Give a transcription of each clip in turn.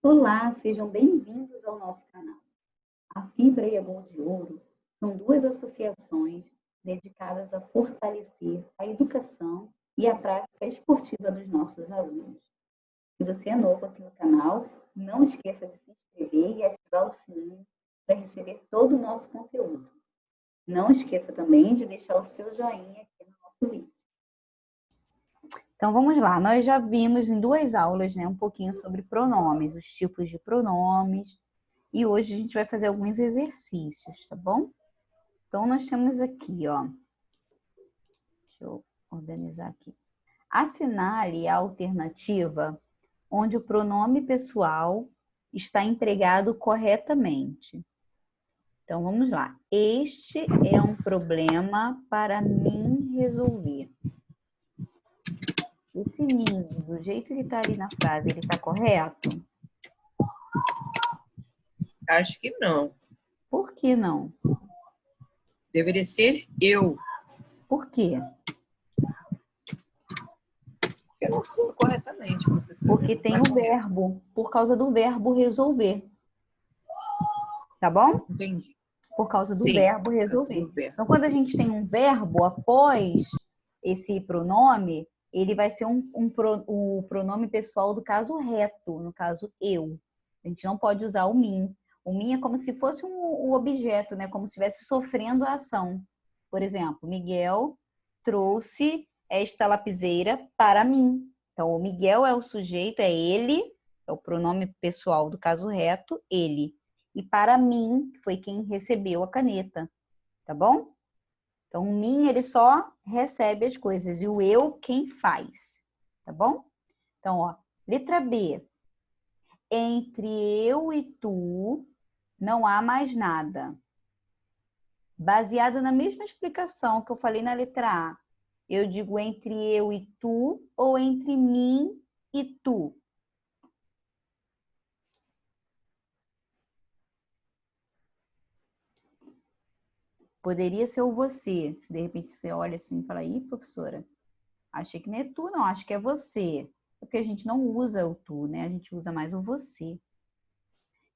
Olá, sejam bem-vindos ao nosso canal. A Fibra e a Gol de Ouro são duas associações dedicadas a fortalecer a educação e a prática esportiva dos nossos alunos. Se você é novo aqui no canal, não esqueça de se inscrever e ativar o sininho para receber todo o nosso conteúdo. Não esqueça também de deixar o seu joinha aqui no nosso vídeo. Então, vamos lá. Nós já vimos em duas aulas, né, um pouquinho sobre pronomes, os tipos de pronomes. E hoje a gente vai fazer alguns exercícios, tá bom? Então, nós temos aqui, ó. Deixa eu organizar aqui. Assinale a alternativa onde o pronome pessoal está empregado corretamente. Então, vamos lá. Este é um problema para mim resolver. Esse mim, do jeito que está ali na frase, ele está correto? Acho que não. Por que não? Deveria ser eu. Por quê? Porque eu não sou corretamente, professora. Porque tem o verbo, por causa do verbo resolver. Tá bom? Entendi. Por causa do Sim, verbo resolver. do verbo. Então, quando a gente tem um verbo após esse pronome, ele vai ser o pronome pessoal do caso reto, no caso eu. A gente não pode usar o mim. O mim é como se fosse um objeto, né? Como se estivesse sofrendo a ação. Por exemplo, Miguel trouxe esta lapiseira para mim. Então, o Miguel é o sujeito, é ele, é o pronome pessoal do caso reto, ele. E para mim, foi quem recebeu a caneta, tá bom? Então, o mim, ele só recebe as coisas. E o eu, quem faz, tá bom? Então, ó, letra B. Entre eu e tu, não há mais nada. Baseado na mesma explicação que eu falei na letra A. Eu digo entre eu e tu ou entre mim e tu. Poderia ser o você. Se de repente você olha assim e fala, ih, professora, achei que não é tu, não, acho que é você. Porque a gente não usa o tu, né? A gente usa mais o você.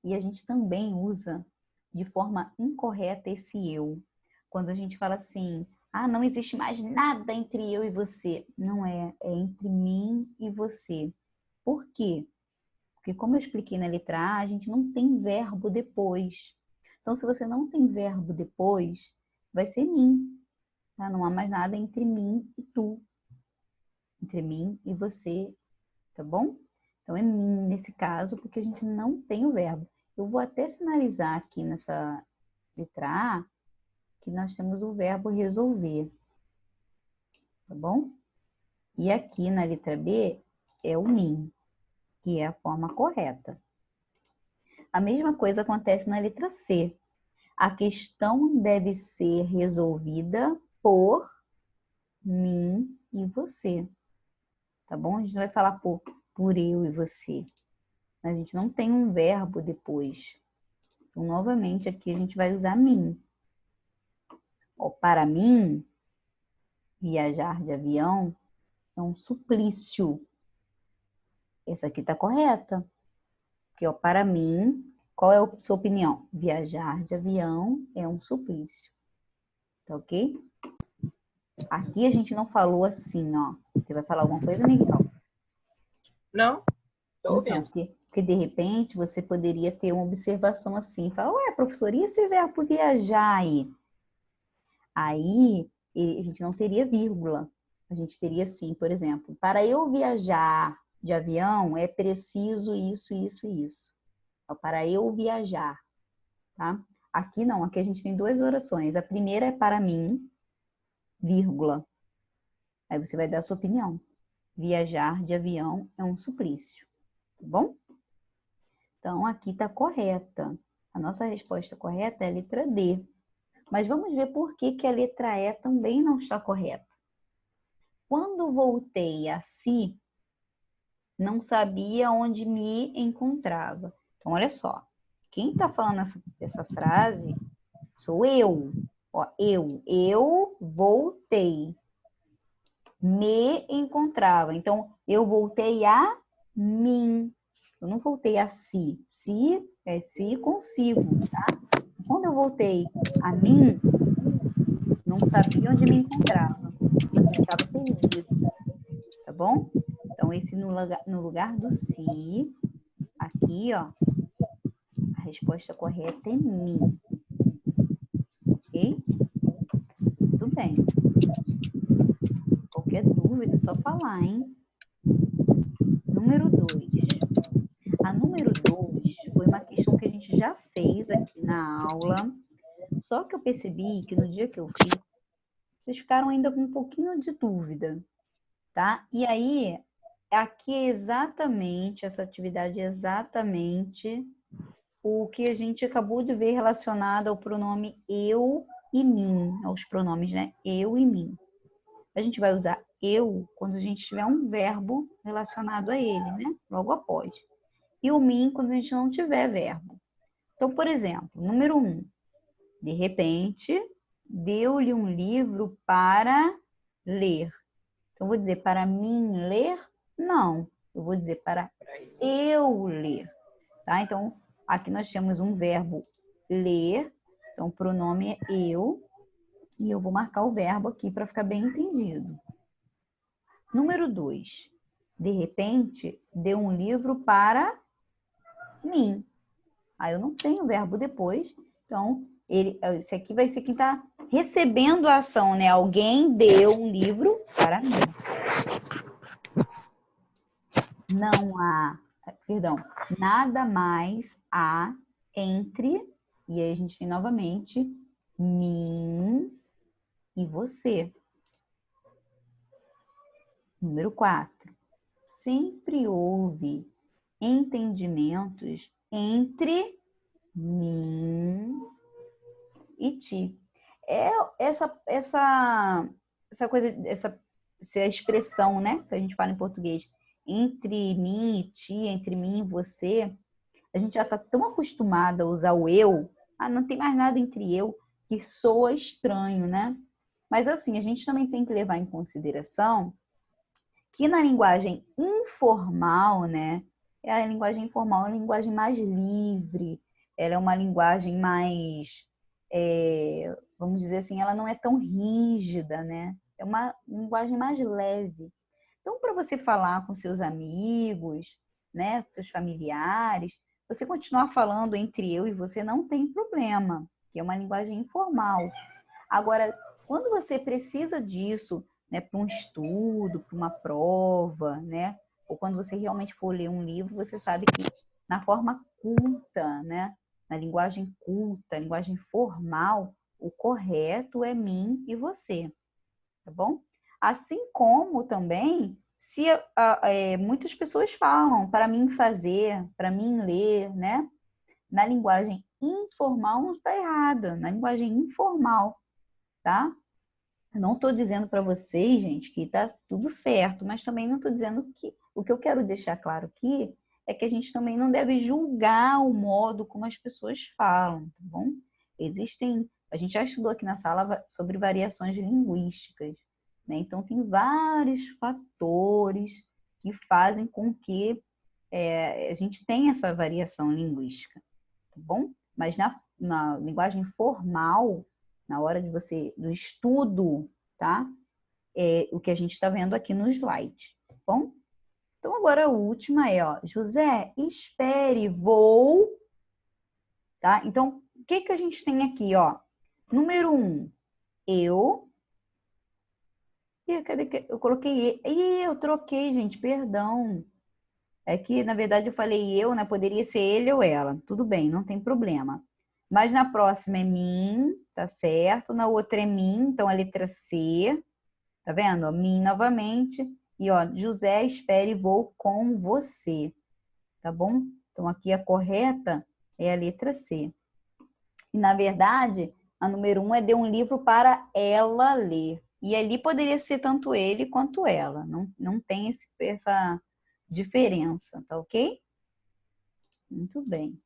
E a gente também usa de forma incorreta esse eu. Quando a gente fala assim, ah, não existe mais nada entre eu e você. Não é, é entre mim e você. Por quê? Porque como eu expliquei na letra A, a gente não tem verbo depois. Então, se você não tem verbo depois, vai ser mim. Tá? Não há mais nada entre mim e tu. Entre mim e você, tá bom? Então, é mim nesse caso, porque a gente não tem o verbo. Eu vou até sinalizar aqui nessa letra A que nós temos o verbo resolver, tá bom? E aqui na letra B é o mim, que é a forma correta. A mesma coisa acontece na letra C. A questão deve ser resolvida por mim e você. Tá bom? A gente não vai falar por eu e você. A gente não tem um verbo depois. Então, novamente, aqui a gente vai usar mim. Ó, para mim, viajar de avião é um suplício. Essa aqui tá correta. Porque, ó, para mim, qual é a sua opinião? Viajar de avião é um suplício. Tá ok? Aqui a gente não falou assim, ó. Você vai falar alguma coisa, Miguel? Não, tô ouvindo. Então, porque de repente você poderia ter uma observação assim, falar, ué, professor, e esse verbo viajar aí? Aí a gente não teria vírgula. A gente teria assim, por exemplo, para eu viajar de avião é preciso isso, isso e isso. Então, para eu viajar, tá? Aqui não, aqui a gente tem duas orações. A primeira é para mim, vírgula. Aí você vai dar a sua opinião. Viajar de avião é um suplício, tá bom? Então, aqui está correta. A nossa resposta correta é a letra D. Mas vamos ver por que a letra E também não está correta. Quando voltei a si, não sabia onde me encontrava. Então, olha só. Quem está falando essa frase sou eu. Ó, eu voltei. Me encontrava. Então, eu voltei a mim. Eu não voltei a si. Si é si consigo, tá? Quando eu voltei a mim, não sabia onde me encontrava. Tipo assim, eu estava perdido, tá bom? Então, esse no lugar do si, aqui, ó, a resposta correta é mim. Ok? Muito bem. Qualquer dúvida, é só falar, hein? Número 2. A número 2 foi uma questão que a gente já fez aqui na aula, só que eu percebi que no dia que eu fiz, vocês ficaram ainda com um pouquinho de dúvida, tá? E aí, aqui é exatamente, essa atividade é exatamente o que a gente acabou de ver relacionado ao pronome eu e mim, aos pronomes, né? Eu e mim. A gente vai usar eu quando a gente tiver um verbo relacionado a ele, né? Logo após. E o mim quando a gente não tiver verbo. Então, por exemplo, número 1. De repente, deu-lhe um livro para ler. Então, eu vou dizer para mim ler? Não. Eu vou dizer para eu ler. Tá? Então, aqui nós temos um verbo ler. Então, o pronome é eu. E eu vou marcar o verbo aqui para ficar bem entendido. Número 2. De repente, deu um livro para mim. Aí eu não tenho verbo depois. Então, esse aqui vai ser quem está recebendo a ação, né? Alguém deu um livro para mim. Não há, perdão, nada mais há entre, e aí a gente tem novamente mim e você. Número 4. Sempre houve entendimentos entre mim e ti. É essa coisa, essa expressão, né, que a gente fala em português, entre mim e ti, entre mim e você, a gente já está tão acostumada a usar o eu, não tem mais nada entre eu, que soa estranho, né? Mas assim, a gente também tem que levar em consideração que na linguagem informal, né, a linguagem informal é uma linguagem mais livre, ela é uma linguagem mais, vamos dizer assim, ela não é tão rígida, né? É uma linguagem mais leve. Então, para você falar com seus amigos, né, seus familiares, você continuar falando entre eu e você não tem problema, que é uma linguagem informal. Agora, quando você precisa disso, né, para um estudo, para uma prova, né, ou quando você realmente for ler um livro, você sabe que na forma culta, né, na linguagem culta, linguagem formal, o correto é mim e você, tá bom? Assim como também, se muitas pessoas falam para mim fazer, para mim ler, né? Na linguagem informal não está errada, na linguagem informal, tá? Eu não estou dizendo para vocês, gente, que está tudo certo, mas também não estou dizendo que... O que eu quero deixar claro aqui é que a gente também não deve julgar o modo como as pessoas falam, tá bom? A gente já estudou aqui na sala sobre variações linguísticas, né? Então, tem vários fatores que fazem com que a gente tenha essa variação linguística, tá bom? Mas na linguagem formal, na hora do estudo, tá? O que a gente está vendo aqui no slide, tá bom? Então, agora a última é, ó, José, espere, vou, tá? Então, o que a gente tem aqui, ó? Número 1, eu. Cadê que eu coloquei? Eu troquei, gente, perdão. É que, na verdade, eu falei eu, né? Poderia ser ele ou ela. Tudo bem, não tem problema. Mas na próxima é mim, tá certo? Na outra é mim, então a letra C. Tá vendo? Ó, mim novamente. E, ó, José, espere, vou com você. Tá bom? Então, aqui a correta é a letra C. E, na verdade, a número 1 é deu um livro para ela ler. E ali poderia ser tanto ele quanto ela. Não tem essa diferença, tá ok? Muito bem.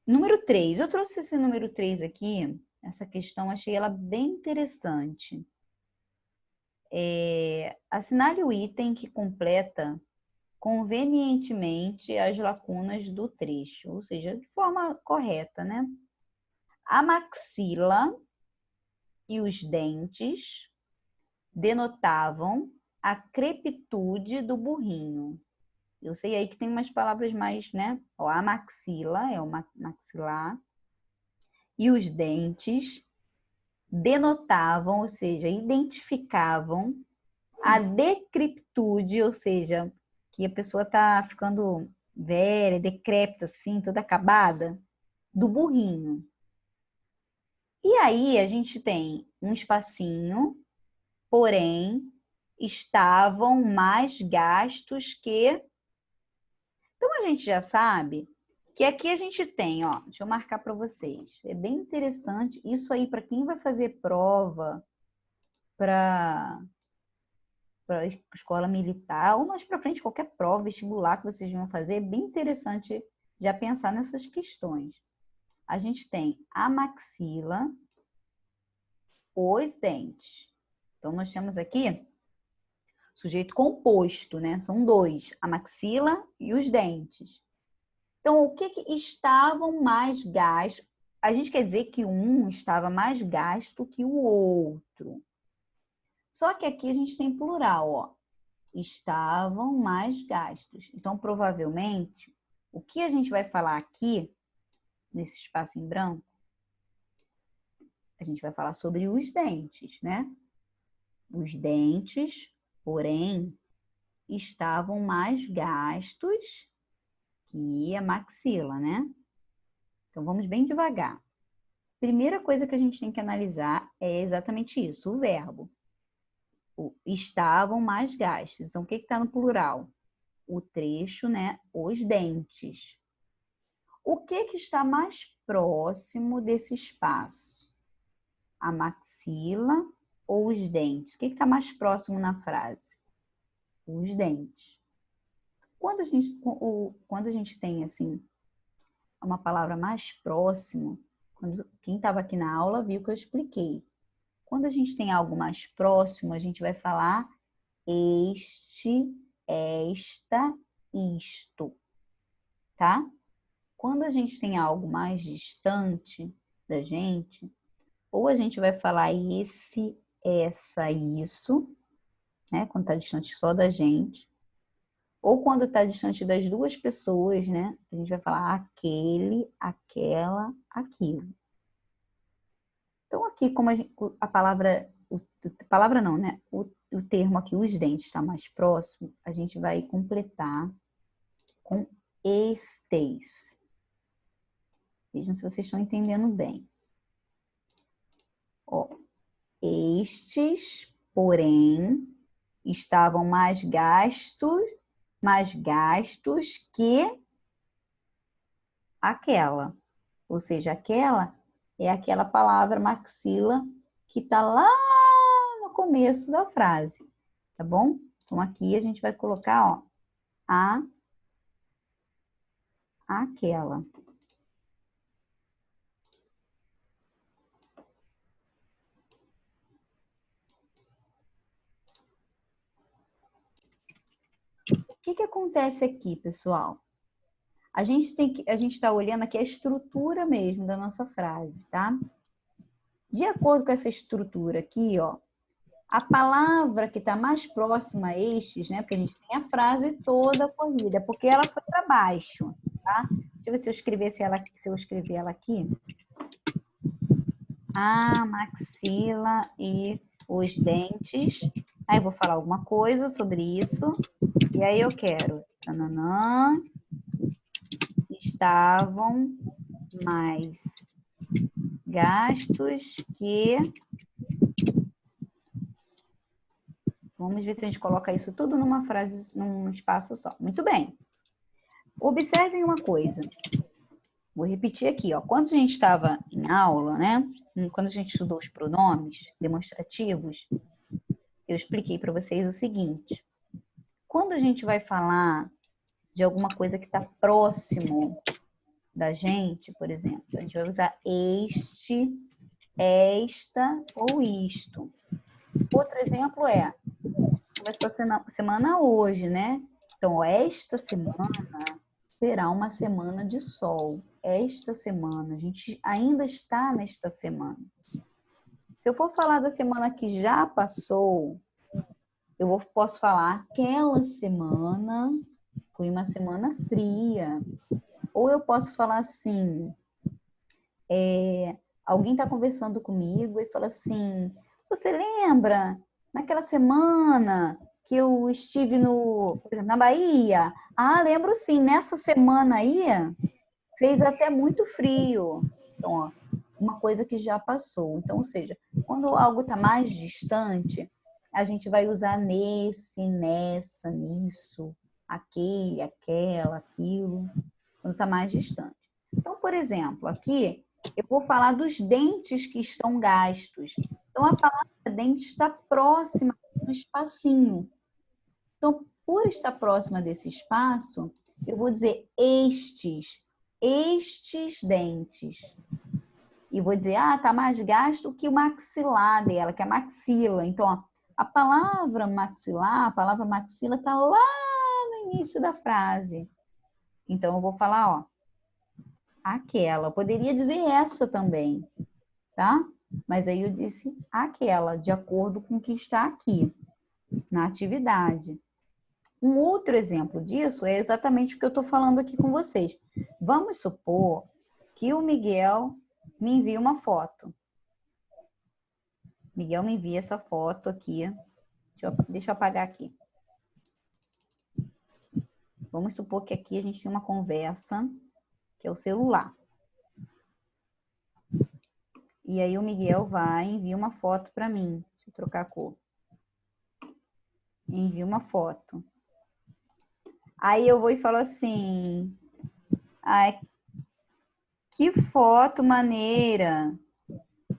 Número 3. Eu trouxe esse número 3 aqui, essa questão, achei ela bem interessante. Assinale o item que completa convenientemente as lacunas do trecho, ou seja, de forma correta, né? A maxila e os dentes denotavam a crepitude do burrinho. Eu sei aí que tem umas palavras mais, né? Ó, a maxila é o maxilar e os dentes denotavam, ou seja, identificavam a decrepitude, ou seja, que a pessoa está ficando velha, decrépita, assim, toda acabada, do burrinho. E aí a gente tem um espacinho, porém, estavam mais gastos que... Então, a gente já sabe que aqui a gente tem, ó, deixa eu marcar para vocês. É bem interessante. Isso aí, para quem vai fazer prova para escola militar, ou mais para frente, qualquer prova, vestibular que vocês vão fazer, é bem interessante já pensar nessas questões. A gente tem a maxila, os dentes. Então, nós temos aqui sujeito composto, né? São dois, a maxila e os dentes. Então, o que estavam mais gastos? A gente quer dizer que um estava mais gasto que o outro. Só que aqui a gente tem plural, ó. Estavam mais gastos. Então, provavelmente, o que a gente vai falar aqui, nesse espaço em branco, a gente vai falar sobre os dentes, né? Os dentes, porém, estavam mais gastos que a maxila, né? Então, vamos bem devagar. Primeira coisa que a gente tem que analisar é exatamente isso, o verbo. Estavam mais gastos. Então, o que está no plural? O trecho, né? Os dentes. O que está mais próximo desse espaço? A maxila ou os dentes? O que está mais próximo na frase? Os dentes. Quando a gente tem, assim, uma palavra mais próximo, quem estava aqui na aula viu que eu expliquei. Quando a gente tem algo mais próximo, a gente vai falar este, esta, isto, tá? Quando a gente tem algo mais distante da gente, ou a gente vai falar esse, essa, isso, né? Quando está distante só da gente. Ou quando está distante das duas pessoas, né? A gente vai falar aquele, aquela, aquilo. Então, aqui, como a palavra não, né? O termo aqui, os dentes, está mais próximo, a gente vai completar com estes. Vejam se vocês estão entendendo bem. Ó, estes, porém, estavam mais gastos que aquela. Ou seja, aquela é aquela palavra maxila que está lá no começo da frase, tá bom? Então, aqui a gente vai colocar, ó, aquela. O que acontece aqui, pessoal? A gente está olhando aqui a estrutura mesmo da nossa frase, tá? De acordo com essa estrutura aqui, ó, a palavra que está mais próxima a estes, né? Porque a gente tem a frase toda corrida, porque ela foi para baixo, tá? Deixa eu ver se eu escrever ela aqui. A maxila e os dentes. Aí eu vou falar alguma coisa sobre isso. E aí eu quero, tananã, estavam mais gastos que... Vamos ver se a gente coloca isso tudo numa frase, num espaço só. Muito bem. Observem uma coisa. Vou repetir aqui, ó. Quando a gente estava em aula, né? Quando a gente estudou os pronomes demonstrativos, eu expliquei para vocês o seguinte. Quando a gente vai falar de alguma coisa que está próximo da gente, por exemplo, a gente vai usar este, esta ou isto. Outro exemplo é, começou a semana hoje, né? Então, ó, esta semana será uma semana de sol. Esta semana, a gente ainda está nesta semana. Se eu for falar da semana que já passou, posso falar aquela semana foi uma semana fria. Ou eu posso falar assim, alguém está conversando comigo e fala assim, você lembra naquela semana que eu estive por exemplo, na Bahia? Ah, lembro sim, nessa semana aí fez até muito frio. Então, ó, uma coisa que já passou. Então, ou seja, quando algo está mais distante, a gente vai usar nesse, nessa, nisso, aquele, aquela, aquilo, quando está mais distante. Então, por exemplo, aqui eu vou falar dos dentes que estão gastos. Então, a palavra dente está próxima do espacinho. Então, por estar próxima desse espaço, eu vou dizer estes dentes. E vou dizer, tá mais gasto que o maxilar dela, que é a maxila. Então, ó, a palavra maxilar, a palavra maxila está lá no início da frase. Então, eu vou falar, ó, aquela. Eu poderia dizer essa também, tá? Mas aí eu disse aquela, de acordo com o que está aqui, na atividade. Um outro exemplo disso é exatamente o que eu estou falando aqui com vocês. Vamos supor que o Miguel me envia uma foto. Miguel me envia essa foto aqui. Deixa eu apagar aqui. Vamos supor que aqui a gente tem uma conversa, que é o celular. E aí o Miguel vai e envia uma foto para mim. Deixa eu trocar a cor. Envia uma foto. Aí eu vou e falo assim, ai, que foto maneira.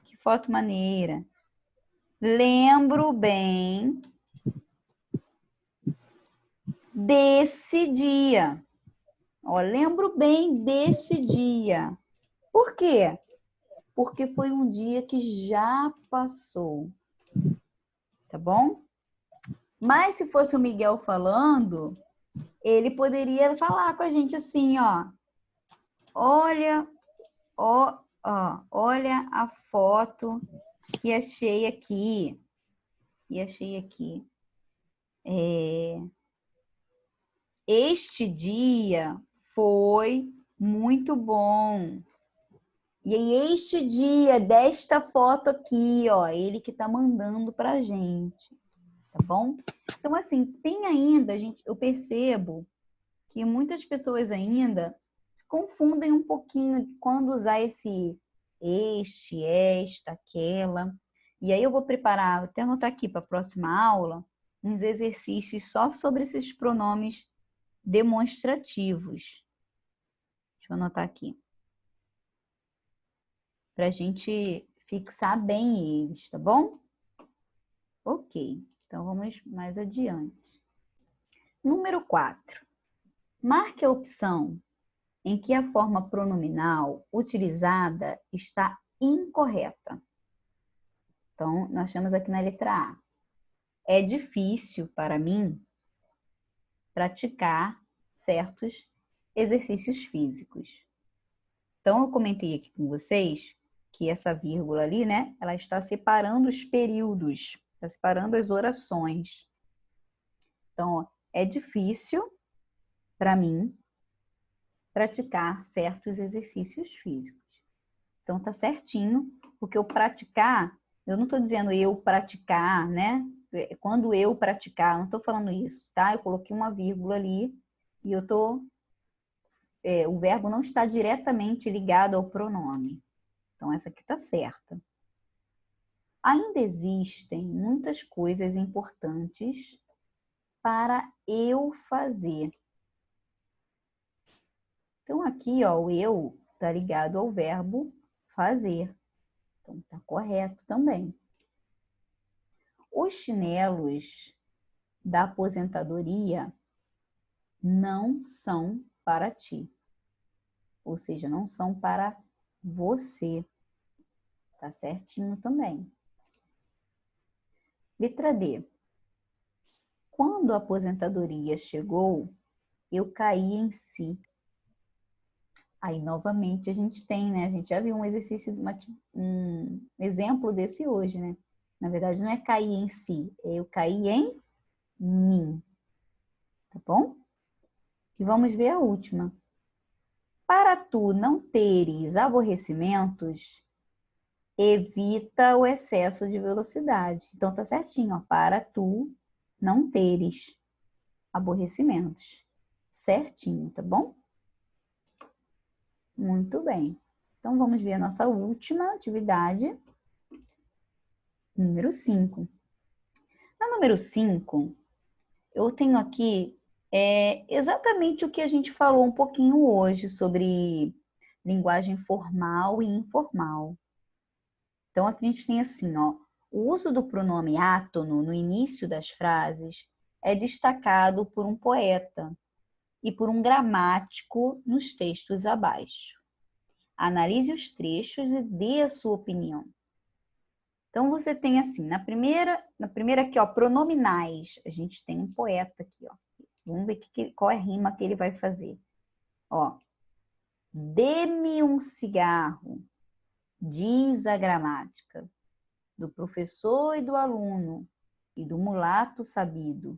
Que foto maneira. Lembro bem desse dia. Ó, lembro bem desse dia. Por quê? Porque foi um dia que já passou. Tá bom? Mas se fosse o Miguel falando, ele poderia falar com a gente assim, ó. Olha, olha a foto que achei aqui. Este dia foi muito bom. E aí, este dia desta foto aqui, ó, ele que tá mandando pra gente, tá bom? Então, assim, tem ainda, eu percebo que muitas pessoas ainda confundem um pouquinho quando usar este, esta, aquela. E aí eu vou preparar, vou até anotar aqui para a próxima aula, uns exercícios só sobre esses pronomes demonstrativos. Deixa eu anotar aqui. Para a gente fixar bem eles, tá bom? Ok, então vamos mais adiante. Número 4. Marque a opção em que a forma pronominal utilizada está incorreta. Então, nós temos aqui na letra A. É difícil para mim praticar certos exercícios físicos. Então, eu comentei aqui com vocês que essa vírgula ali, né, ela está separando os períodos, está separando as orações. Então, ó, é difícil para mim praticar certos exercícios físicos. Então, tá certinho, porque o praticar, eu não estou dizendo eu praticar, né? Quando eu praticar, não estou falando isso, tá? Eu coloquei uma vírgula ali e o verbo não está diretamente ligado ao pronome. Então, essa aqui está certa. Ainda existem muitas coisas importantes para eu fazer. Então, aqui, ó, o eu está ligado ao verbo fazer. Então, está correto também. Os chinelos da aposentadoria não são para ti. Ou seja, não são para você. Tá certinho também. Letra D. Quando a aposentadoria chegou, eu caí em si. Aí, novamente, a gente tem, né? A gente já viu um exercício, um exemplo desse hoje, né? Na verdade, não é cair em si, é eu caí em mim. Tá bom? E vamos ver a última. Para tu não teres aborrecimentos, evita o excesso de velocidade. Então, tá certinho, ó. Para tu não teres aborrecimentos. Certinho, tá bom? Muito bem. Então, vamos ver a nossa última atividade. Número 5. Na número 5, eu tenho aqui exatamente o que a gente falou um pouquinho hoje sobre linguagem formal e informal. Então, aqui a gente tem assim, ó, o uso do pronome átono no início das frases é destacado por um poeta e por um gramático nos textos abaixo. Analise os trechos e dê a sua opinião. Então, você tem assim, na primeira aqui, ó, pronominais, a gente tem um poeta aqui, ó. Vamos ver qual é a rima que ele vai fazer. Ó, dê-me um cigarro, diz a gramática, do professor e do aluno, e do mulato sabido.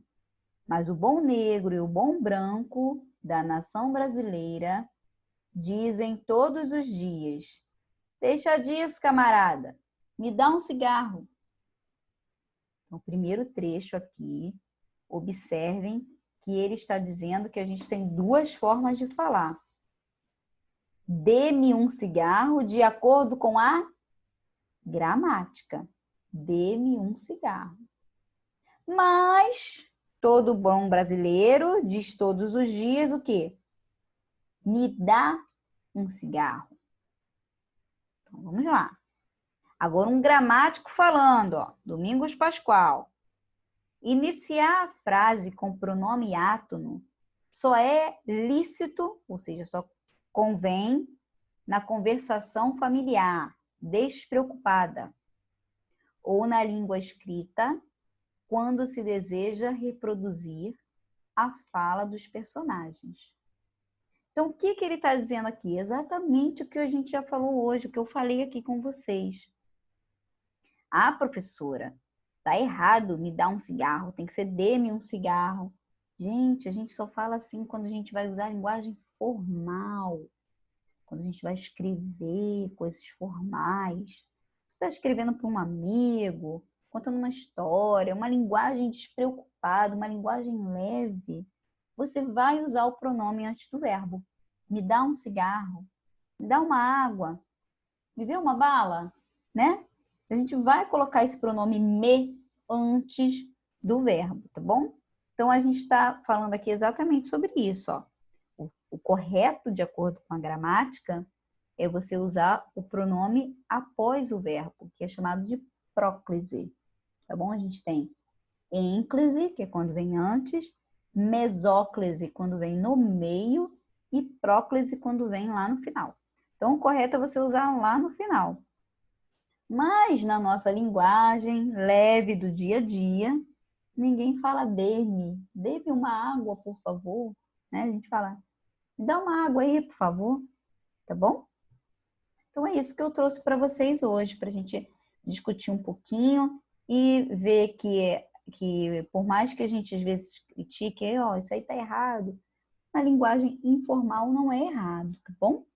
Mas o bom negro e o bom branco da nação brasileira dizem todos os dias: deixa disso, camarada, me dá um cigarro. Então, o primeiro trecho aqui, observem que ele está dizendo que a gente tem duas formas de falar. Dê-me um cigarro de acordo com a gramática. Dê-me um cigarro. Mas todo bom brasileiro diz todos os dias o quê? Me dá um cigarro. Então, vamos lá. Agora um gramático falando, ó, Domingos Pascoal. Iniciar a frase com pronome átono só é lícito, ou seja, só convém na conversação familiar, despreocupada, ou na língua escrita, quando se deseja reproduzir a fala dos personagens. Então, o que ele está dizendo aqui? Exatamente o que a gente já falou hoje, o que eu falei aqui com vocês. Ah, professora, tá errado me dar um cigarro, tem que ser dê-me um cigarro. Gente, a gente só fala assim quando a gente vai usar a linguagem formal, quando a gente vai escrever coisas formais. Você está escrevendo para um amigo, contando uma história, uma linguagem despreocupada, uma linguagem leve. Você vai usar o pronome antes do verbo. Me dá um cigarro, me dá uma água, me vê uma bala, né? A gente vai colocar esse pronome me antes do verbo, tá bom? Então, a gente está falando aqui exatamente sobre isso, ó. O correto, de acordo com a gramática, é você usar o pronome após o verbo, que é chamado de próclise, tá bom? A gente tem ênclise, que é quando vem antes, mesóclise, quando vem no meio, e próclise, quando vem lá no final. Então, o correto é você usar lá no final. Mas na nossa linguagem leve do dia a dia, ninguém fala dê-me uma água, por favor, né? A gente fala, me dá uma água aí, por favor, tá bom? Então é isso que eu trouxe para vocês hoje, para a gente discutir um pouquinho e ver que por mais que a gente às vezes critique, ó, isso aí tá errado, na linguagem informal não é errado, tá bom?